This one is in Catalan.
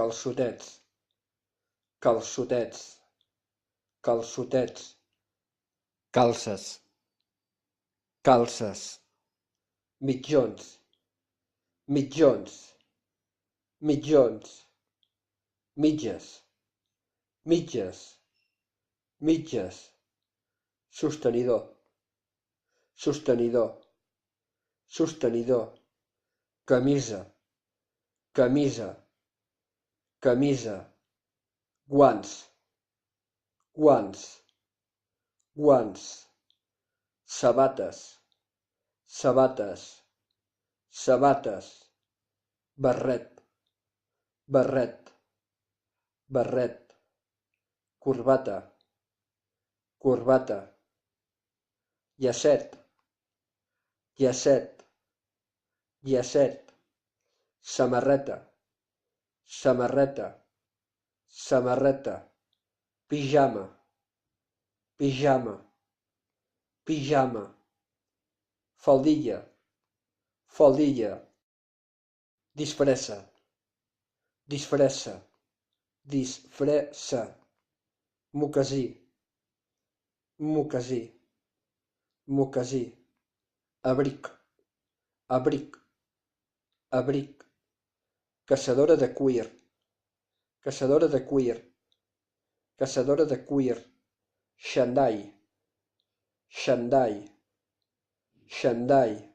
calçotets, calçotets, calçotets, calces, calces, mitjons, mitjons, mitjons, mitges, mitges, mitges, sostenidor, sostenidor, sostenidor, camisa, camisa, camisa, guants, guants, guants, sabates, sabates, sabates, barret, barret, barret, corbata, corbata, llacet, llacet, llacet, samarreta, samarreta, samarreta, pijama, pijama, pijama, faldilla, faldilla, disfressa, disfressa, disfressa, mocasí, mocasí, mocasí, abric, abric, abric, caçadora de cuir, caçadora de cuir, caçadora de cuir, xandall, xandall, xandall,